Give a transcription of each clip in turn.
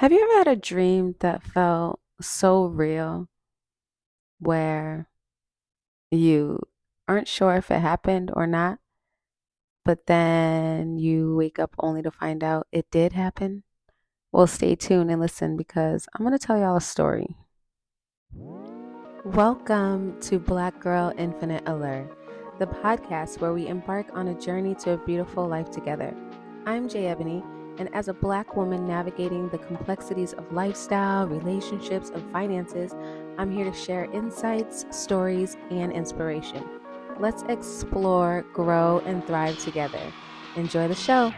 Have you ever had a dream that felt so real where you aren't sure if it happened or not, but then you wake up only to find out it did happen? Well, stay tuned and listen because I'm going to tell y'all a story. Welcome to Black Girl Infinite Allure, the podcast where we embark on a journey to a beautiful life together. I'm Jay Ebony, and as a Black woman navigating the complexities of lifestyle, relationships, and finances, I'm here to share insights, stories, and inspiration. Let's explore, grow, and thrive together. Enjoy the show.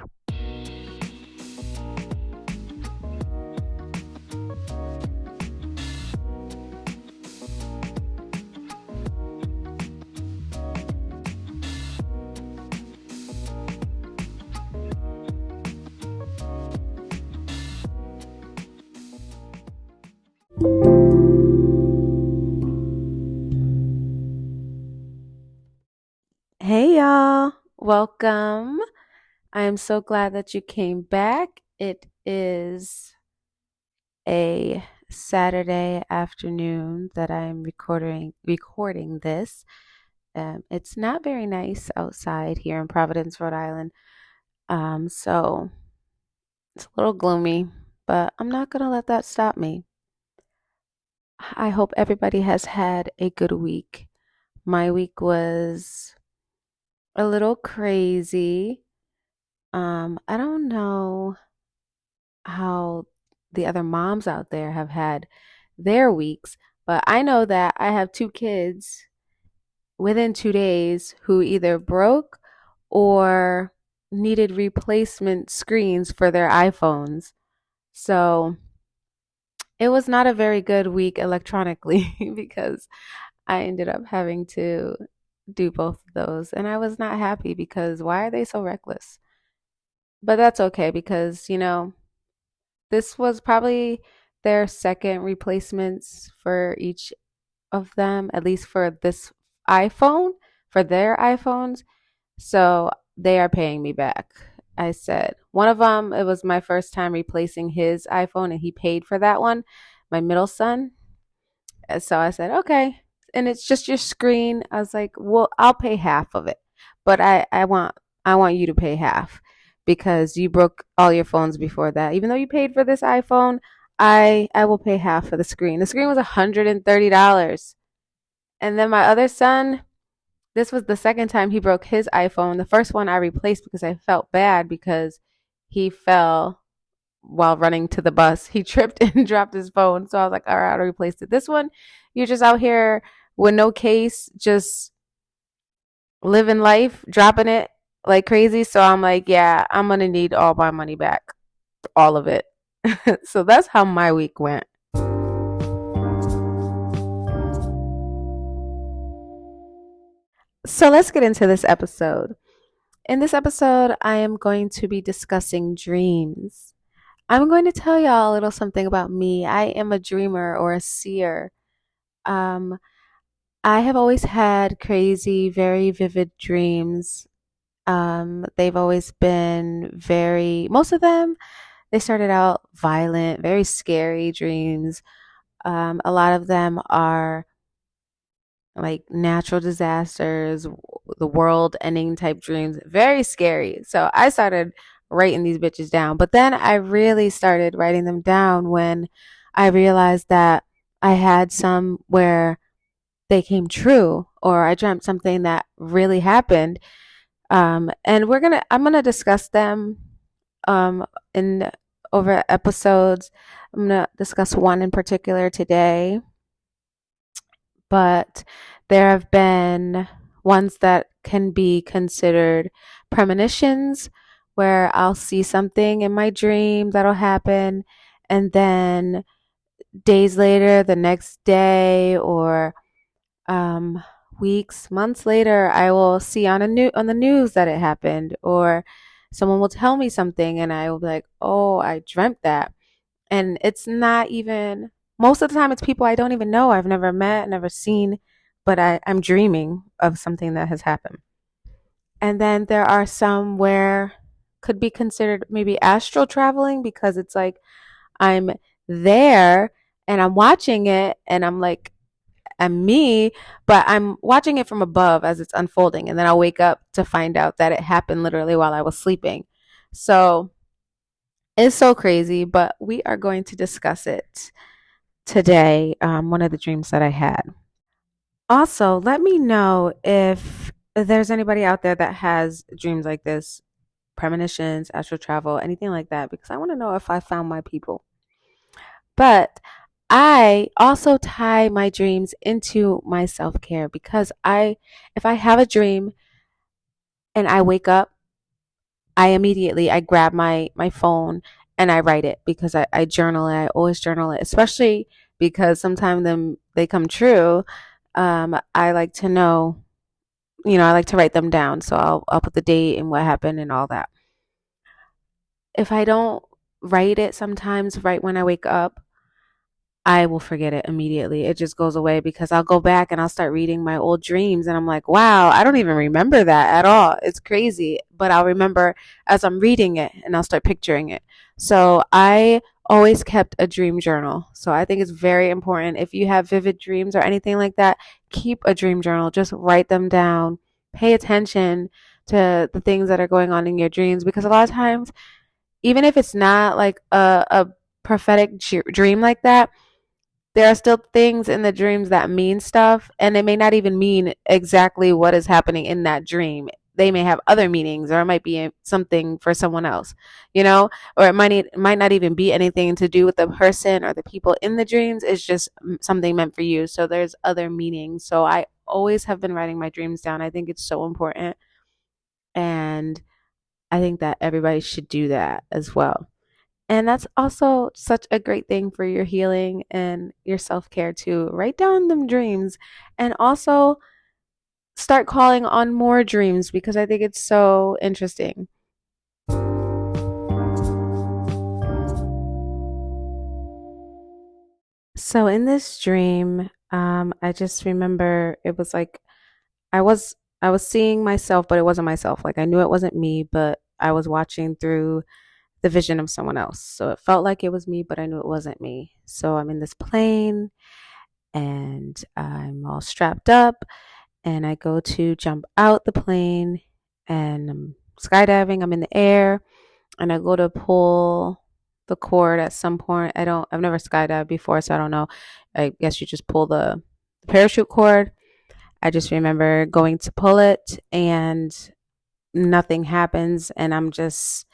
Hey, y'all. Welcome. I am so glad that you came back. It is a Saturday afternoon that I'm recording this. It's not very nice outside here in Providence, Rhode Island. So it's a little gloomy, but I'm not gonna let that stop me. I hope everybody has had a good week. My week was a little crazy. I don't know how the other moms out there have had their weeks, but I know that I have two kids within 2 days who either broke or needed replacement screens for their iPhones. So it was not a very good week electronically because I ended up having to do both of those. And I was not happy because why are they so reckless? But that's okay because, this was probably their second replacements for each of them, at least for this iPhone, for their iPhones. So they are paying me back. I said, one of them, it was my first time replacing his iPhone and he paid for that one, my middle son. And so I said, okay. And it's just your screen. I was like, well, I'll pay half of it, but I want you to pay half because you broke all your phones before that. Even though you paid for this iPhone, I will pay half for the screen. The screen was $130. And then my other son, this was the second time he broke his iPhone. The first one I replaced because I felt bad because he fell while running to the bus. He tripped and dropped his phone. So I was like, all right, I'll replace it. This one, you're just out here with no case, just living life, dropping it like crazy. So I'm like, yeah, I'm going to need all my money back, all of it. So that's how my week went. So let's get into this episode. In this episode, I am going to be discussing dreams. I'm going to tell y'all a little something about me. I am a dreamer or a seer. Um, I have always had crazy, very vivid dreams. They've always been most of them, they started out violent, very scary dreams. A lot of them are like natural disasters, the world ending type dreams, very scary. So I started writing these bitches down. But then I really started writing them down when I realized that I had some where they came true or I dreamt something that really happened. And I'm gonna discuss them in over episodes. I'm gonna discuss one in particular today, but there have been ones that can be considered premonitions where I'll see something in my dream that'll happen, and then days later, the next day, or um, weeks, months later, I will see on the news that it happened, or someone will tell me something, and I will be like, "Oh, I dreamt that." And it's not even most of the time it's people I don't even know. I've never met, never seen, but I'm dreaming of something that has happened. And then there are some where could be considered maybe astral traveling because it's like I'm there and I'm watching it and I'm like, I'm me, but I'm watching it from above as it's unfolding. And then I'll wake up to find out that it happened literally while I was sleeping. So it's so crazy, but we are going to discuss it today. One of the dreams that I had. Also, let me know if there's anybody out there that has dreams like this, premonitions, astral travel, anything like that, because I want to know if I found my people. But I also tie my dreams into my self care because if I have a dream and I wake up, I grab my phone and I write it because I journal it. I always journal it, especially because sometimes they come true. I like to know, I like to write them down. So I'll put the date and what happened and all that. If I don't write it sometimes right when I wake up, I will forget it immediately. It just goes away because I'll go back and I'll start reading my old dreams and I'm like, wow, I don't even remember that at all. It's crazy. But I'll remember as I'm reading it and I'll start picturing it. So I always kept a dream journal. So I think it's very important. If you have vivid dreams or anything like that, keep a dream journal. Just write them down. Pay attention to the things that are going on in your dreams because a lot of times, even if it's not like a prophetic dream like that, there are still things in the dreams that mean stuff, and it may not even mean exactly what is happening in that dream. They may have other meanings, or it might be something for someone else, or it might not even be anything to do with the person or the people in the dreams. It's just something meant for you. So there's other meanings. So I always have been writing my dreams down. I think it's so important, and I think that everybody should do that as well. And that's also such a great thing for your healing and your self care too. Write down them dreams and also start calling on more dreams because I think it's so interesting. So in this dream, I just remember it was like I was I was seeing myself, but it wasn't myself. Like I knew it wasn't me, but I was watching through the vision of someone else. So it felt like it was me, but I knew it wasn't me. So I'm in this plane and I'm all strapped up and I go to jump out the plane and I'm skydiving, I'm in the air and I go to pull the cord at some point. I've never skydived before, so I don't know. I guess you just pull the parachute cord. I just remember going to pull it and nothing happens and I'm just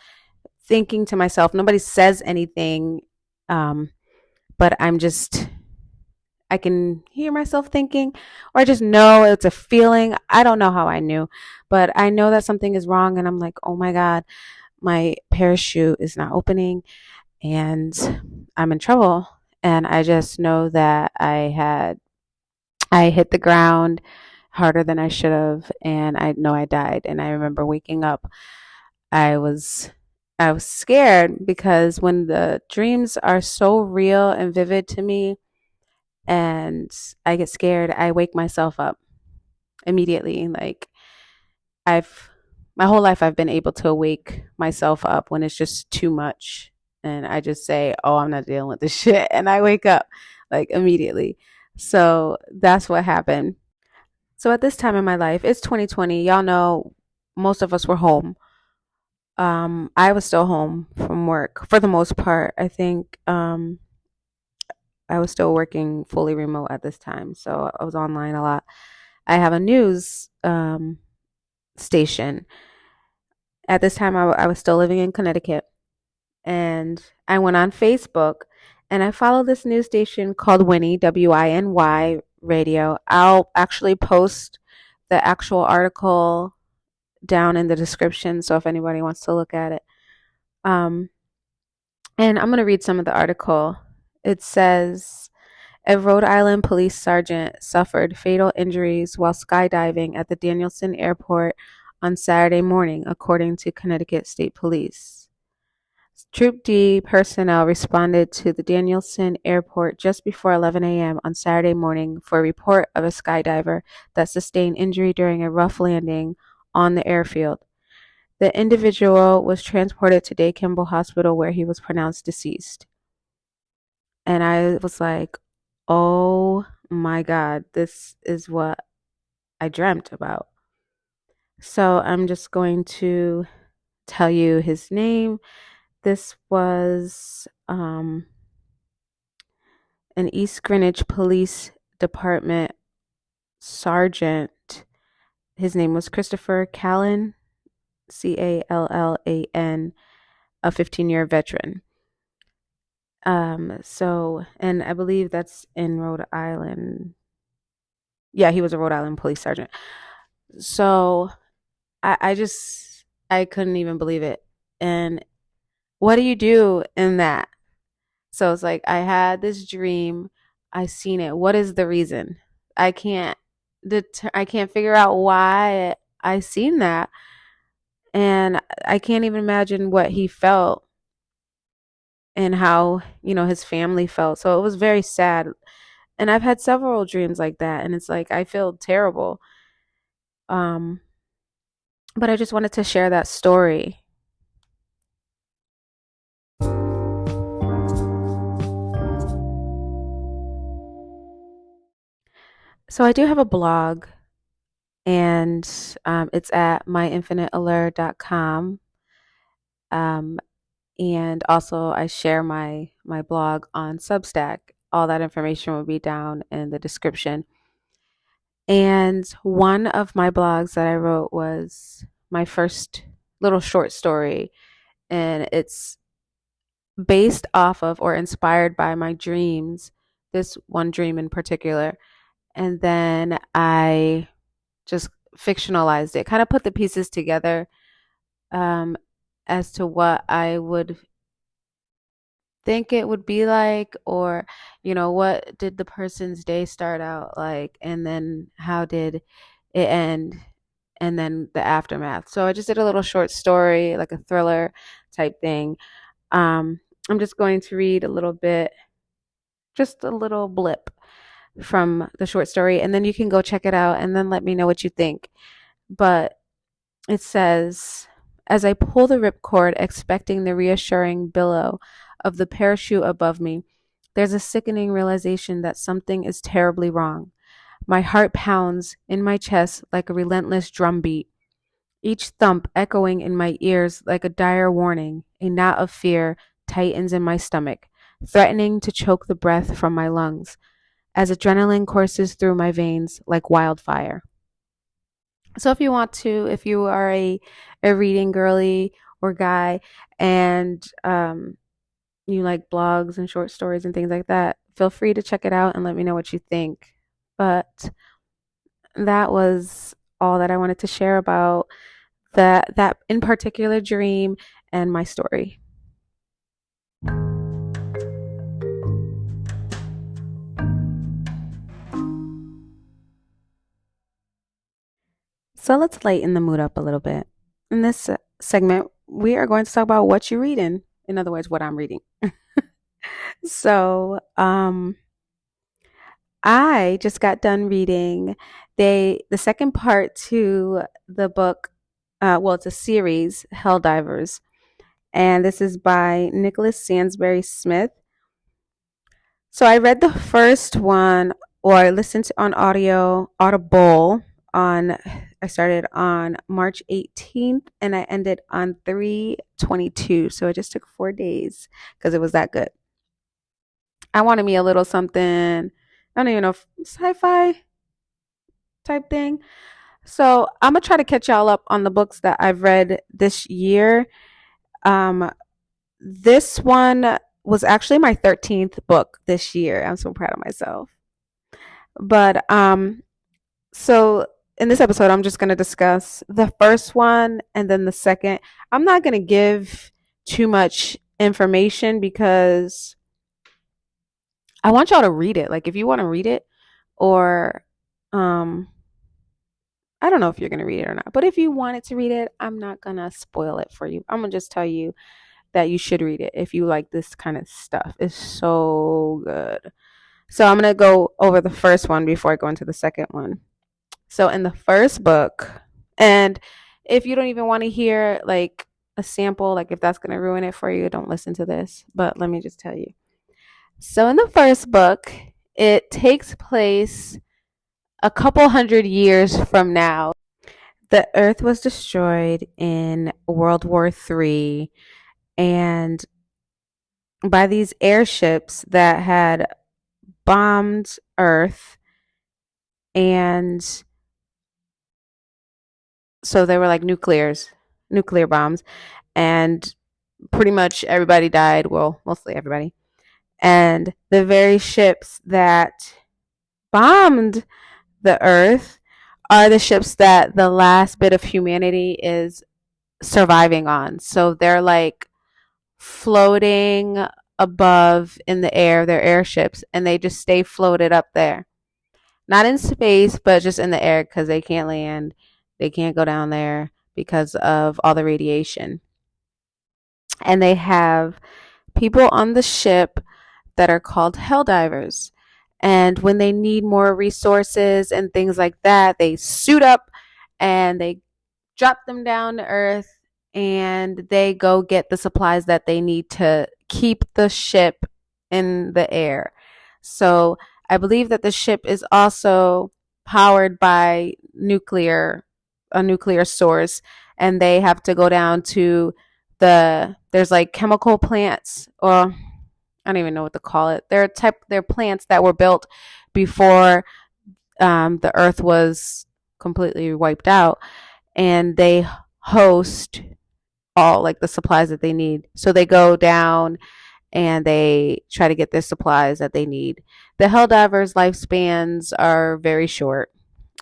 thinking to myself, nobody says anything, um, but I can hear myself thinking, or I just know it's a feeling. I don't know how I knew, but I know that something is wrong. And I'm like, oh my God, my parachute is not opening and I'm in trouble. And I just know that I hit the ground harder than I should have. And I know I died. And I remember waking up. I was I was scared because when the dreams are so real and vivid to me and I get scared, I wake myself up immediately. Like I've my whole life I've been able to wake myself up when it's just too much and I just say, "Oh, I'm not dealing with this shit." And I wake up like immediately. So that's what happened. So at this time in my life, it's 2020. Y'all know most of us were home. I was still home from work for the most part. I think I was still working fully remote at this time, so I was online a lot. I have a news station. At this time, I was still living in Connecticut, and I went on Facebook and I followed this news station called Winnie, WINY radio. I'll actually post the actual article down in the description, so if anybody wants to look at it. Um, and I'm going to read some of the article. It says, a Rhode Island police sergeant suffered fatal injuries while skydiving at the Danielson Airport on Saturday morning, according to Connecticut State Police. Troop D personnel responded to the Danielson Airport just before 11 a.m. on Saturday morning for a report of a skydiver that sustained injury during a rough landing on the airfield. The individual was transported to Day Kimball Hospital where he was pronounced deceased. And I was like, oh my God, this is what I dreamt about. So I'm just going to tell you his name. This was an East Greenwich Police Department sergeant. His name was Christopher Callan, Callan, a 15-year veteran. And I believe that's in Rhode Island. Yeah, he was a Rhode Island police sergeant. So I couldn't even believe it. And what do you do in that? So it's like I had this dream, I seen it. What is the reason? I can't I can't figure out why I seen that. And I can't even imagine what he felt and how, his family felt. So it was very sad. And I've had several dreams like that, and it's like I feel terrible. Um but I just wanted to share that story. So I do have a blog, and it's at myinfiniteallure.com. Um, and also I share my blog on Substack. All that information will be down in the description. And one of my blogs that I wrote was my first little short story, and it's based off of or inspired by my dreams, this one dream in particular. And then I just fictionalized it, kind of put the pieces together, um, as to what I would think it would be like, or, what did the person's day start out like, and then how did it end, and then the aftermath. So I just did a little short story, like a thriller type thing. I'm just going to read a little bit, just a little blip from the short story, and then you can go check it out and then let me know what you think. But it says, as I pull the ripcord, expecting the reassuring billow of the parachute above me, there's a sickening realization that something is terribly wrong. My heart pounds in my chest like a relentless drumbeat, each thump echoing in my ears like a dire warning. A knot of fear tightens in my stomach, threatening to choke the breath from my lungs as adrenaline courses through my veins like wildfire. So if you are a reading girly or guy, and you like blogs and short stories and things like that, feel free to check it out and let me know what you think. But that was all that I wanted to share about that in particular dream and my story. So let's lighten the mood up a little bit. In this segment, we are going to talk about what you're reading. In other words, what I'm reading. So, I just got done reading the second part to the book. Well, it's a series, Helldivers, and this is by Nicholas Sansbury Smith. So I read the first one, or I listened to on Audible on. I started on March 18th, and I ended on 3/22. So it just took 4 days because it was that good. I wanted me a little something. I don't even know if sci-fi type thing. So I'm gonna try to catch y'all up on the books that I've read this year. Um, this one was actually my 13th book this year. I'm so proud of myself. But so in this episode, I'm just gonna discuss the first one and then the second. I'm not gonna give too much information because I want y'all to read it. Like if you want to read it, or um I don't know if you're going to read it or not, but if you wanted to read it, I'm not going to spoil it for you. I'm going to just tell you that you should read it if you like this kind of stuff. It's so good. So I'm going to go over the first one before I go into the second one. So in the first book, and if you don't even want to hear like a sample, like if that's going to ruin it for you, don't listen to this. But let me just tell you. So in the first book, it takes place a couple hundred years from now. The Earth was destroyed in World War III, and by these airships that had bombed Earth, and so they were like nuclear bombs, and pretty much everybody died. Well, mostly everybody. And the very ships that bombed the Earth are the ships that the last bit of humanity is surviving on. So they're like floating above in the air, they're airships, and they just stay floated up there. Not in space, but just in the air because they can't land. They can't go down there because of all the radiation. And they have people on the ship that are called hell divers. And when they need more resources and things like that, they suit up and they drop them down to earth, and they go get the supplies that they need to keep the ship in the air. So I believe that the ship is also powered by a nuclear source, and they have to go down to there's like chemical plants, or I don't even know what to call it. They're plants that were built before the earth was completely wiped out, and they host all like the supplies that they need. So they go down and they try to get the supplies that they need. The Helldivers' lifespans are very short.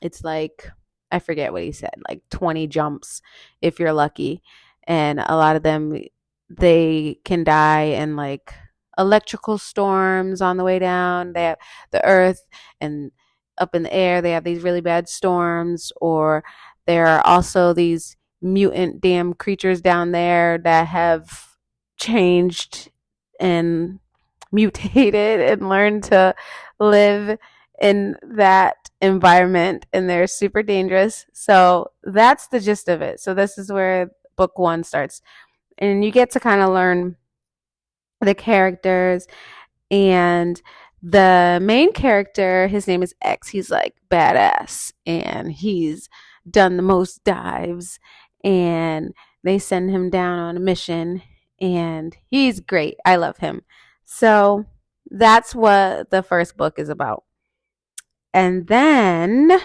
It's like, I forget what he said, like 20 jumps if you're lucky. And a lot of them, they can die in like electrical storms on the way down. They have the earth, and up in the air, they have these really bad storms. Or there are also these mutant damn creatures down there that have changed and mutated and learned to live in that environment, and they're super dangerous. So that's the gist of it. So this is where book one starts, and you get to kind of learn the characters. And the main character, his name is X. He's like badass, and he's done the most dives, and they send him down on a mission, and he's great. I love him. So that's what the first book is about. And then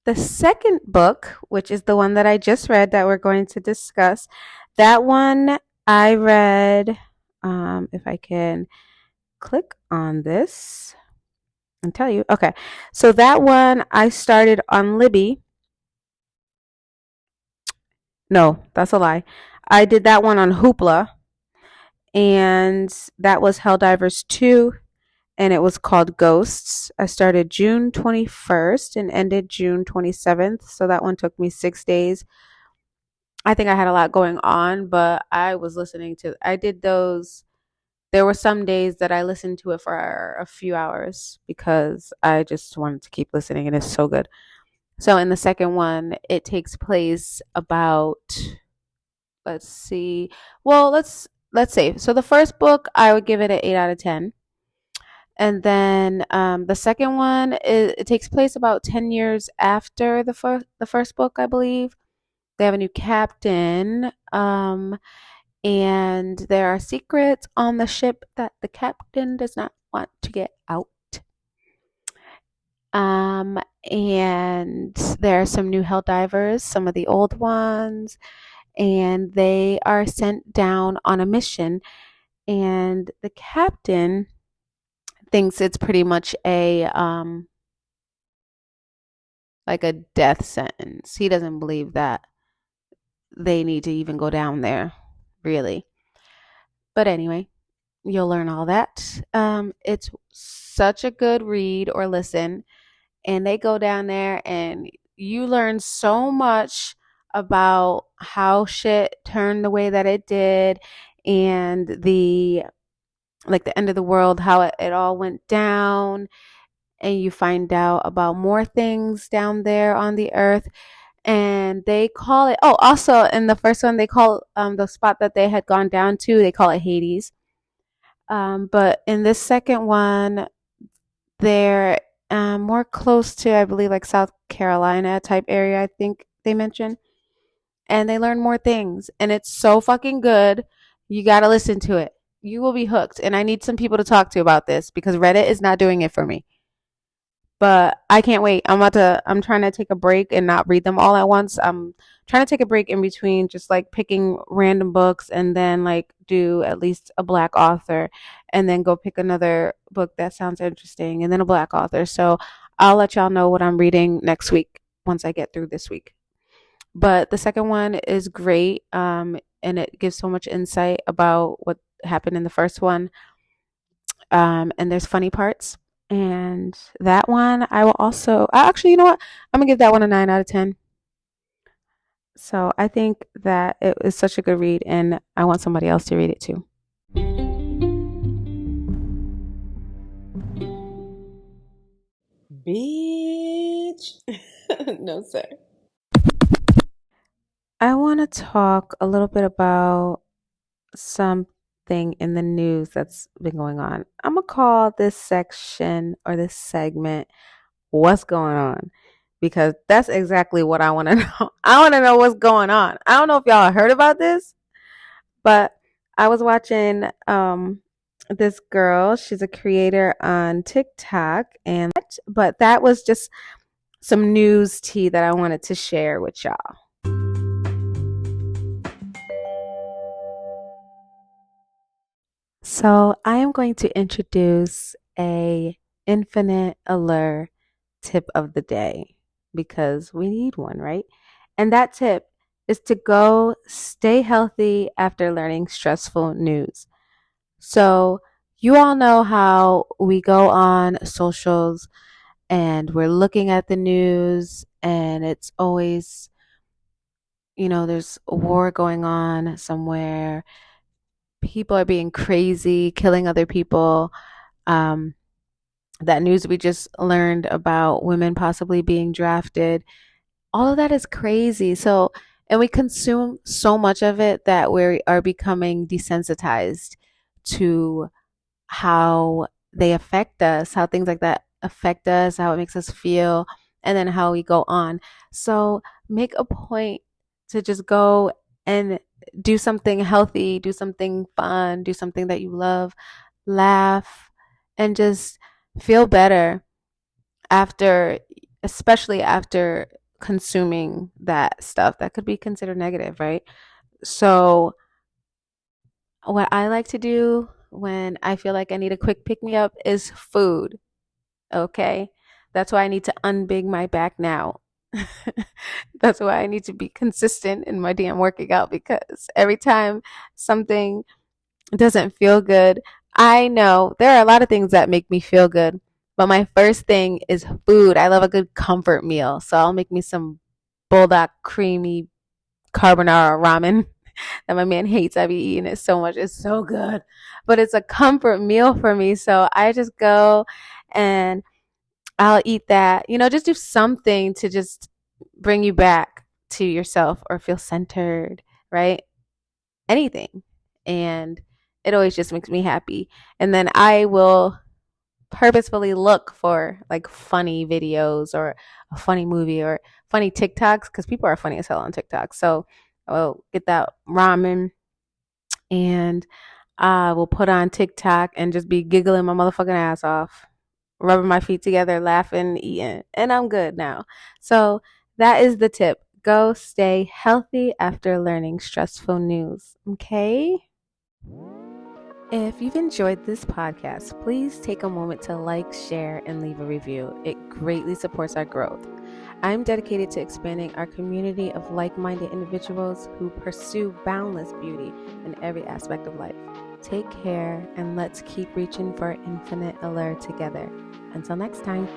the second book, which is the one that I just read that we're going to discuss, that one I read, if I can click on this and tell you. Okay. So that one I started on Libby. No, that's a lie. I did that one on Hoopla, and that was Helldivers 2, and it was called Ghosts. I started June 21st and ended June 27th. So that one took me 6 days. I think I had a lot going on, but I did those. There were some days that I listened to it for a few hours because I just wanted to keep listening, and it's so good. So in the second one, it takes place about, let's see. Well, let's see. So the first book, I would give it an 8 out of 10. And then the second one, it takes place about 10 years after the first book, I believe. They have a new captain, and there are secrets on the ship that the captain does not want to get out. And there are some new hell divers, some of the old ones, and they are sent down on a mission. And the captain thinks it's pretty much a like a death sentence. He doesn't believe that they need to even go down there, really. But anyway, you'll learn all that. It's such a good read or listen, and they go down there, and you learn so much about how shit turned the way that it did, and the end of the world, how it all went down, and you find out about more things down there on the earth. And they call it, oh, also in the first one, they call the spot that they had gone down to, they call it Hades. But in this second one, they're more close to, I believe, like South Carolina type area, I think they mentioned. And they learn more things. And it's so fucking good. You got to listen to it. You will be hooked. And I need some people to talk to about this because Reddit is not doing it for me. But I can't wait. I'm trying to take a break and not read them all at once. I'm trying to take a break in between just like picking random books and then like do at least a black author and then go pick another book that sounds interesting and then a black author. So I'll let y'all know what I'm reading next week once I get through this week. But the second one is great, and it gives so much insight about what happened in the first one. And there's funny parts. And that one, I will also actually, you know what? I'm gonna give that one a 9 out of 10. So I think that it is such a good read, and I want somebody else to read it too. Bitch. No, sir. I want to talk a little bit about something in the news that's been going on. I'm gonna call this section or this segment "What's Going On," because that's exactly what I want to know. I want to know what's going on. I don't know if y'all heard about this, but I was watching this girl. She's a creator on TikTok, and but that was just some news tea that I wanted to share with y'all. So I am going to introduce a Infinite Allure tip of the day because we need one, right? And that tip is to go stay healthy after learning stressful news. So you all know how we go on socials and we're looking at the news and it's always, there's a war going on somewhere. People are being crazy, killing other people. Um, that news we just learned about women possibly being drafted, all of that is crazy. So, and we consume so much of it that we are becoming desensitized to how they affect us, how things like that affect us, how it makes us feel, and then how we go on. So, make a point to just go and do something healthy, do something fun, do something that you love, laugh, and just feel better after, especially after consuming that stuff that could be considered negative, right? So, what I like to do when I feel like I need a quick pick me up is food. Okay. That's why I need to unbig my back now. That's why I need to be consistent in my damn working out because every time something doesn't feel good, I know there are a lot of things that make me feel good, but my first thing is food. I love a good comfort meal. So I'll make me some bulldog creamy carbonara ramen that my man hates. I be eating it so much. It's so good. But it's a comfort meal for me. So I just go and I'll eat that. Just do something to just bring you back to yourself or feel centered, right? Anything. And it always just makes me happy. And then I will purposefully look for like funny videos or a funny movie or funny TikToks because people are funny as hell on TikTok. So I'll get that ramen and I will put on TikTok and just be giggling my motherfucking ass off, rubbing my feet together, laughing, eating, and I'm good now. So that is the tip. Go stay healthy after learning stressful news. Okay? If you've enjoyed this podcast, please take a moment to like, share, and leave a review. It greatly supports our growth. I'm dedicated to expanding our community of like minded individuals who pursue boundless beauty in every aspect of life. Take care, and let's keep reaching for infinite allure together. Until next time.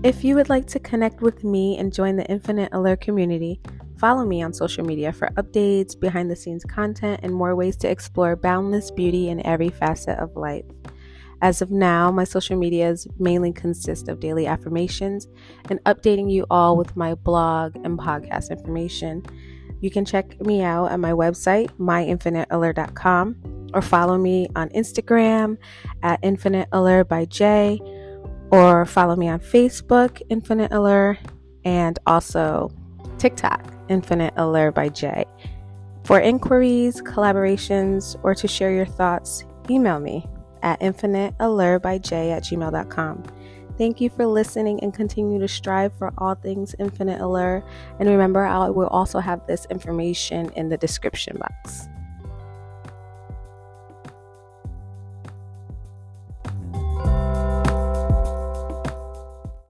If you would like to connect with me and join the Infinite Allure community, follow me on social media for updates, behind the scenes content, and more ways to explore boundless beauty in every facet of life. As of now, my social medias mainly consist of daily affirmations and updating you all with my blog and podcast information. You can check me out at my website, myinfiniteallure.com, or follow me on Instagram at Infinite Allure by J, or follow me on Facebook, Infinite Allure, and also TikTok, Infinite Allure by J. For inquiries, collaborations, or to share your thoughts, email me at infiniteallurebyj@gmail.com. Thank you for listening and continue to strive for all things Infinite Allure. And remember, I will also have this information in the description box.